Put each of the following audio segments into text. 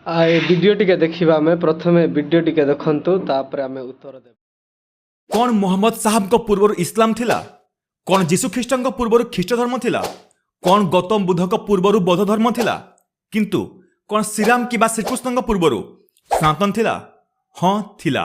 ए video टिके देखिबा आमे प्रथमे वीडियो टिके देखंतु तापर आमे उत्तर देब। कौन मोहम्मद साहब को पूर्वर इस्लाम थिला? कौन जीशु ख्रीष्ट को पूर्वर ख्रीष्ट धर्म थिला? कौन गौतम बुद्ध को पूर्वर बौद्ध धर्म थिला? किंतु कौन श्रीराम कि श्रीकृष्ण को पूर्वर सनातन थिला? हाँ थिला।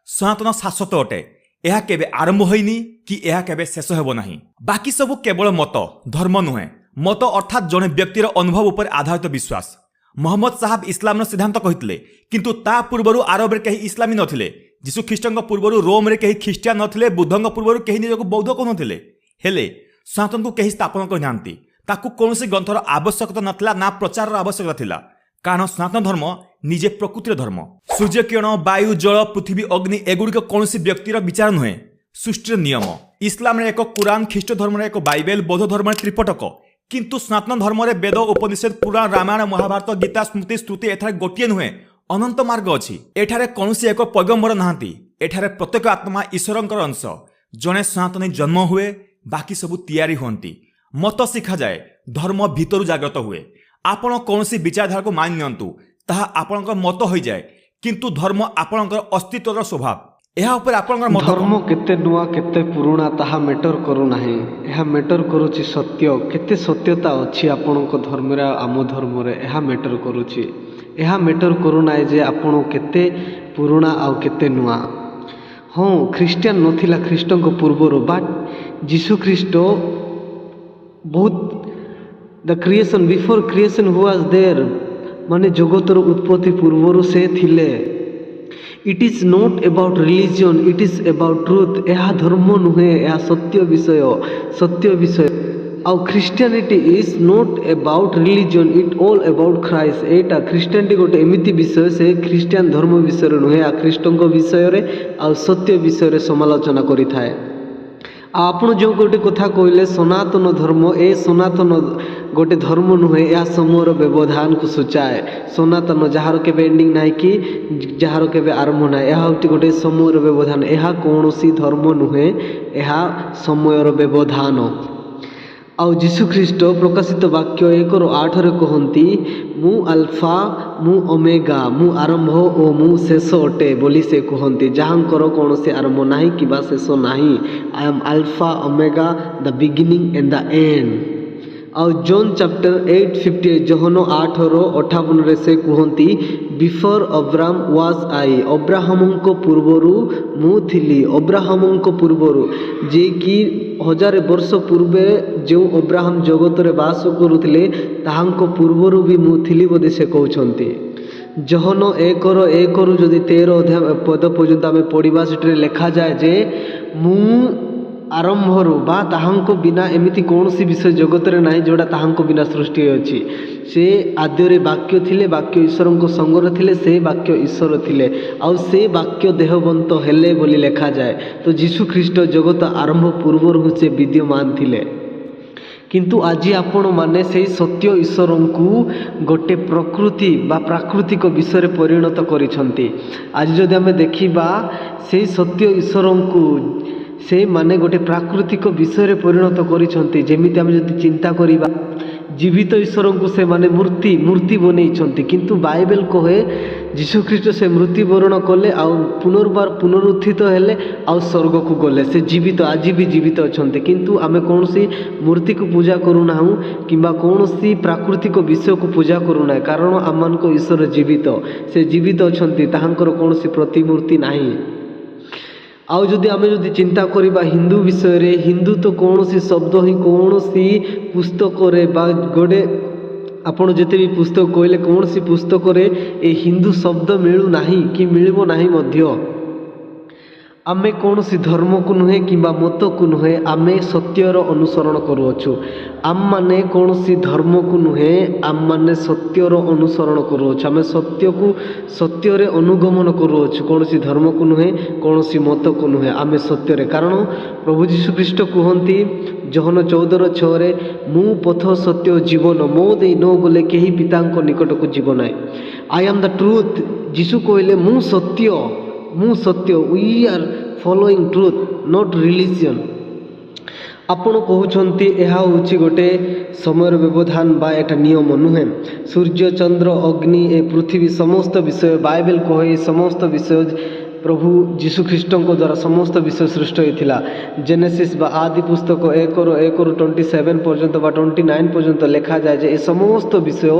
सनातन शाश्वत अटे। यह केबे आरंभ होइनी कि यह केबे शेष हेबो नाही। बाकी सब केवल मत धर्म नुहे। मत अर्थात जने व्यक्तिर अनुभव उपर आधारित विश्वास। मोहम्मद साहब इस्लाम सिद्धांत कहितले किंतु ता पूर्वर आरब रे कहीं इस्लामी नथिले। जीशु ख्रीष्ट पूर्वर रोम रे कहीं ख्रीस्टियान नथिले। बुद्ध पूर्वर कहीं निजको बौद्ध कहनथिले। हेले सनातन को कहीं स्थापन करनांती। ताकू कौनसी ग्रंथर आवश्यकता नथिला ना प्रचार आवश्यकता थिला। कारण सनातन धर्म निजे प्रकृतिर धर्म। सूर्य किरण वायु जल पृथ्वी अग्नि एगुड़िक कौन व्यक्तिर विचार नुहे सृष्टिर नियम। इस्लाम रे एक कुरान ख्रीष्ट धर्म एक बाइबेल बौद्ध धर्म त्रिपटक। किंतु सनातन धर्म रे वेद उपनिषद पुराण रामायण महाभारत गीता स्मृति स्तुति एठारे गोटिए नुहे अनंत मार्ग अछि। एठारे कौनसी एक पैगंबर नाहांती। एठारे प्रत्येक आत्मा ईश्वरंकर अंश। जने सनातनी जन्म हुए बाकी सबू तैयारी हुंती। मत शिखा जाए धर्म भीतर जागृत हुए। आपण कौनसी विचारधारा को मान नियंतु ताहा आपणकर मत हो जाए किंतु धर्म आपणकर अस्तित्वर स्वभाव। यह ऊपर आपणकर मत धर्म केते नुआ केते पुराना ताहा मैटर करू नाही। यह मैटर करूची सत्य केते सत्यता अछि आपणक धर्म रे आम धर्म रे यह मैटर करूची। यह मैटर करू नाही जे आपण केते पुराना आ केते नुआ। हाँ ख्रीस्टियन नथिला ख्रीष्टक पूर्वर बट जीशु ख्रीष्ट बहुत the creation before creation who was there माने जगतर उत्पत्ति पूर्वर से थिले। It is not about religion it is about truth. यह धर्म नुहे यह सत्य विषय आउ Christianity is not about religion it all about Christ. एटा क्रिश्चियनिटी गोटे एमिति विषय से क्रिश्चियन धर्म विषय नुहे आ ख्रीष्टक विषय रे आ सत्य विषय रे समालोचना करि थाए। आपण जो गोटे कथा कहले सनातन धर्म ए सनातन गोटे धर्म नुहे या समूहर व्यवधान को सूचाए। सनातन जार के एंडिंग ना कि जार के आरंभ ना यह गोटे समूहर व्यवधान। यह कौन सी धर्म नुहे यह समयर व्यवधान। आउ जीशु ख्रीष्ट प्रकाशित वाक्य 1:8 कहती मु अल्फा मु ओमेगा मु आरंभ ओ मु शेष अटे बोली से कहती। जहाँकर कौन से आरंभ नहीं कि शेष नहीं। I am alpha omega the beginning and the end. आउ जॉन चैप्टर 8:58 जहन 8:58 से कहती before Abraham was I. Abraham को पूर्वरु मु थिली। अब्राहम को पूर्वरु जे कि 1000 वर्ष पूर्वे जो अब्राहम जगत रे बास करुथिले ताहांको पूर्वरु भी मु थिली बोली से कहउछंती। जहन 1:1 जदि 13 अध्याय पद पर्यंत आमे पढ़िबा सेठरे लिखा जाए जे मु आरंभरू बा ताहांको बिना एमिति कौन सी विषय जगत रे नाही जोड़ा ताहांको बिना सृष्टि अछि। से आद्य वाक्य थिले वाक्य ईश्वर को संगर थिले से वाक्य ईश्वर थिले आउ से वाक्य देहवंत हेले बोली लिखा जाए। तो जीशु ख्रीष्ट जगत आरंभ पूर्वर से विद्यमान थिले। किंतु आज आपण माने से सत्य ईश्वर को गोटे प्रकृति बा प्राकृतिक विषय परिणत करिसंती। आज जदि आमे देखिबा से सत्य ईश्वर को से माने गोटे प्राकृतिक विषय परिणत करिसंती। जेमिति आमे जदि चिंता करिबा जीवित ईश्वर को से माने मूर्ति बनई। किंतु बाइबल कहे जीशु ख्रीष्ट से मृत्युवरण कले आउ पुनर्बार पुनरुत्थित हेले आउ स्वर्ग को गले। से जीवित आज भी जीवित अछंती। किंतु आमे कौन सी मूर्ति को पूजा करूना किंबा कौन सी प्राकृतिक विषय को पूजा करूना। कारण आमान को ईश्वर जीवित से जीवित अछंती ताहांकर कौन सी प्रतिमूर्ति नाही। आउ जदि आमे जदि चिंता करिबा हिंदू विषय रे हिंदू तो कौन सी शब्द ही कौन सी पुस्तक रे बा गोटे आपण जते भी पुस्तक कहले कौन सी पुस्तक रे ए हिंदू शब्द मिलू नाही कि मिलबो नाही मध्य। आमे कौन सी धर्म को नुहे किंबा मत को नुहे आमे सत्यर अनुसरण करूअछु। आम माने कौन सी धर्म को नुहे आम माने सत्यर अनुसरण करूअछु। आमे सत्य को सत्य रे अनुगमन करूअछु। कौन सी धर्म को नुहे कौन सी मत को नुहे आमे सत्य रे। कारण प्रभु जीशु ख्रीष्ट कहती जहन 14:6 रे मु पथ सत्य जीवन मो दे न गले केही पितांको निकट को जीवन है। I am the truth. जीशु कहले मु सत्य we are following truth not religion. ଆପଣ କହୁଛନ୍ତି ଏହା ହେଉଛି ଗୋଟେ ସମୟର ବ୍ୟବଧାନ ବା ଏଟା ନିୟମ ନୁହେଁ। ସୂର୍ଯ୍ୟ ଚନ୍ଦ୍ର ଅଗ୍ନି ଏ ପୃଥିବୀ ସମସ୍ତ ବିଷୟ ବାଇବେଲ କହେ ସମସ୍ତ ବିଷୟ ପ୍ରଭୁ ଯୀଶୁଖ୍ରୀଷ୍ଟଙ୍କ ଦ୍ୱାରା ସମସ୍ତ ବିଷୟ ସୃଷ୍ଟି ହୋଇଥିଲା। ଜେନେସିସ୍ ବା ଆଦି ପୁସ୍ତକ 1:1ରୁ 27 ପର୍ଯ୍ୟନ୍ତ ବା 29 ପର୍ଯ୍ୟନ୍ତ ଲେଖାଯାଏ ଯେ ଏ ସମସ୍ତ ବିଷୟ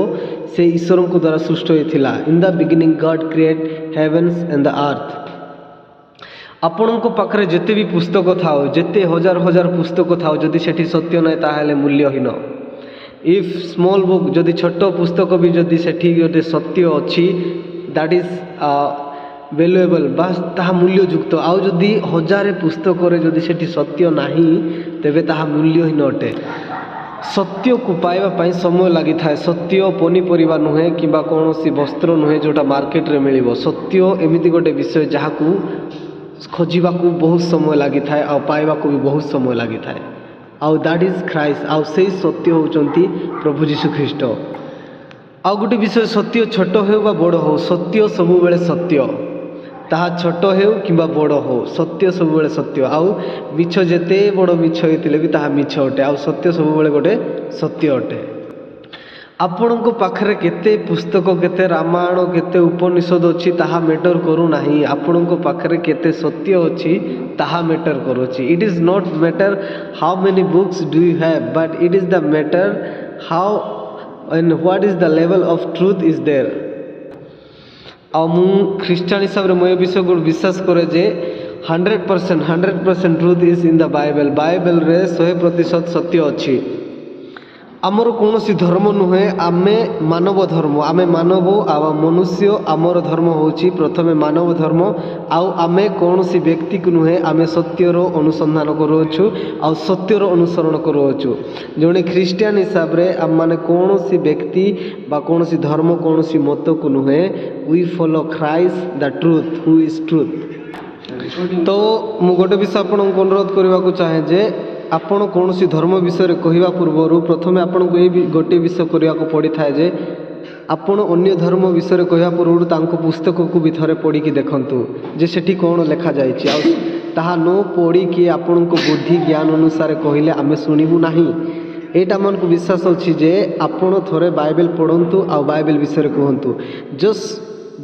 ସେ ଈଶ୍ୱରଙ୍କ ଦ୍ୱାରା ସୃଷ୍ଟି ହୋଇଥିଲା। In the beginning God create heavens and the earth. ଆପଣଙ୍କ ପାଖରେ ଯେତେ ବି ପୁସ୍ତକ ଥାଉ, ଯେତେ ହଜାର ହଜାର ପୁସ୍ତକ ଥାଉ, ଯଦି ସେଠି ସତ୍ୟ ନାହିଁ ତାହେଲେ ମୂଲ୍ୟହୀନ। ଇଫ୍ ସ୍ମଲ୍ ବୁକ୍, ଯଦି ଛୋଟ ପୁସ୍ତକ ବି ଯଦି ସେଠି ଗୋଟେ ସତ୍ୟ ଅଛି, ଦ୍ୟାଟ୍ ଇଜ୍ ଭ୍ୟାଲୁଏବଲ୍ ବା ତାହା ମୂଲ୍ୟଯୁକ୍ତ। ଆଉ ଯଦି ହଜାରେ ପୁସ୍ତକରେ ଯଦି ସେଠି ସତ୍ୟ ନାହିଁ ତେବେ ତାହା ମୂଲ୍ୟହୀନ ଅଟେ। ସତ୍ୟକୁ ପାଇବା ପାଇଁ ସମୟ ଲାଗିଥାଏ। ସତ୍ୟ ପନିପରିବା ନୁହେଁ କିମ୍ବା କୌଣସି ବସ୍ତ୍ର ନୁହେଁ ଯେଉଁଟା ମାର୍କେଟରେ ମିଳିବ। ସତ୍ୟ ଏମିତି ଗୋଟେ ବିଷୟ ଯାହାକୁ ଖୋଜିବାକୁ ବହୁତ ସମୟ ଲାଗିଥାଏ ଆଉ ପାଇବାକୁ ବି ବହୁତ ସମୟ ଲାଗିଥାଏ। ଆଉ ଦ୍ୟାଟ୍ ଇଜ୍ ଖ୍ରାଇଷ୍ଟ। ଆଉ ସେଇ ସତ୍ୟ ହେଉଛନ୍ତି ପ୍ରଭୁ ଯୀଶୁଖ୍ରୀଷ୍ଟ। ଆଉ ଗୋଟେ ବିଷୟ, ସତ୍ୟ ଛୋଟ ହେଉ ବା ବଡ଼ ହେଉ, ସତ୍ୟ ସବୁବେଳେ ସତ୍ୟ। ତାହା ଛୋଟ ହେଉ କିମ୍ବା ବଡ଼ ହେଉ, ସତ୍ୟ ସବୁବେଳେ ସତ୍ୟ। ଆଉ ମିଛ ଯେତେ ବଡ଼ ମିଛ ହେଇଥିଲେ ବି ତାହା ମିଛ ଅଟେ। ଆଉ ସତ୍ୟ ସବୁବେଳେ ଗୋଟେ ସତ୍ୟ ଅଟେ। ଆପଣଙ୍କ ପାଖରେ କେତେ ପୁସ୍ତକ, କେତେ ରାମାୟଣ, କେତେ ଉପନିଷଦ ଅଛି ତାହା ମ୍ୟାଟର କରୁନାହିଁ। ଆପଣଙ୍କ ପାଖରେ କେତେ ସତ୍ୟ ଅଛି ତାହା ମ୍ୟାଟର କରୁଛି। It is not matter how many books do you have, but it is the matter how and what is the level of truth is there. ଆଉ ମୁଁ ଖ୍ରୀଷ୍ଟିଆନ ହିସାବରେ ମୁଁ ଏ ବିଷୟକୁ ବିଶ୍ୱାସ କରେ ଯେ 100% truth is in the Bible. ବାଇବେଲରେ 100% ସତ୍ୟ ଅଛି। ଆମର କୌଣସି ଧର୍ମ ନୁହେଁ, ଆମେ ମାନବ ଧର୍ମ। ଆମେ ମାନବ ଆଉ ମନୁଷ୍ୟ। ଆମର ଧର୍ମ ହେଉଛି ପ୍ରଥମେ ମାନବ ଧର୍ମ। ଆଉ ଆମେ କୌଣସି ବ୍ୟକ୍ତିକୁ ନୁହେଁ, ଆମେ ସତ୍ୟର ଅନୁସନ୍ଧାନ କରୁଅଛୁ ଆଉ ସତ୍ୟର ଅନୁସରଣ କରୁଅଛୁ। ଜଣେ ଖ୍ରୀଷ୍ଟିଆନ ହିସାବରେ ଆମମାନେ କୌଣସି ବ୍ୟକ୍ତି ବା କୌଣସି ଧର୍ମ, କୌଣସି ମତକୁ ନୁହେଁ, we follow Christ the truth who is truth. ତ ମୁଁ ଗୋଟେ ବିଷୟ ଆପଣଙ୍କୁ ଅନୁରୋଧ କରିବାକୁ ଚାହେଁ ଯେ ଆପଣ କୌଣସି ଧର୍ମ ବିଷୟରେ କହିବା ପୂର୍ବରୁ ପ୍ରଥମେ ଆପଣଙ୍କୁ ଏଇ ଗୋଟିଏ ବିଷୟ କରିବାକୁ ପଡ଼ିଥାଏ ଯେ ଆପଣ ଅନ୍ୟ ଧର୍ମ ବିଷୟରେ କହିବା ପୂର୍ବରୁ ତାଙ୍କ ପୁସ୍ତକକୁ ବି ଥରେ ପଢ଼ିକି ଦେଖନ୍ତୁ ଯେ ସେଠି କ'ଣ ଲେଖାଯାଇଛି। ଆଉ ତାହା ନ ପଢ଼ିକି ଆପଣଙ୍କ ବୁଦ୍ଧି ଜ୍ଞାନ ଅନୁସାରେ କହିଲେ ଆମେ ଶୁଣିବୁ ନାହିଁ। ଏଇଟା ଆମକୁ ବିଶ୍ୱାସ ଅଛି ଯେ ଆପଣ ଥରେ ବାଇବେଲ ପଢ଼ନ୍ତୁ ଆଉ ବାଇବେଲ ବିଷୟରେ କୁହନ୍ତୁ। Just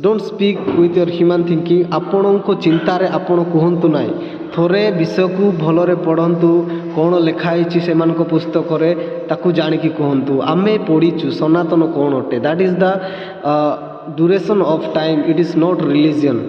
don't speak with year human thinking. ଆପଣଙ୍କ ଚିନ୍ତାରେ ଆପଣ କୁହନ୍ତୁ ନାହିଁ। ଥରେ ବିଷୟକୁ ଭଲରେ ପଢ଼ନ୍ତୁ, କ'ଣ ଲେଖା ହେଇଛି ସେମାନଙ୍କ ପୁସ୍ତକରେ ତାକୁ ଜାଣିକି କୁହନ୍ତୁ। ଆମେ ପଢ଼ିଛୁ ସନାତନ କ'ଣ ଅଟେ। That is the duration of time, eat is not religion.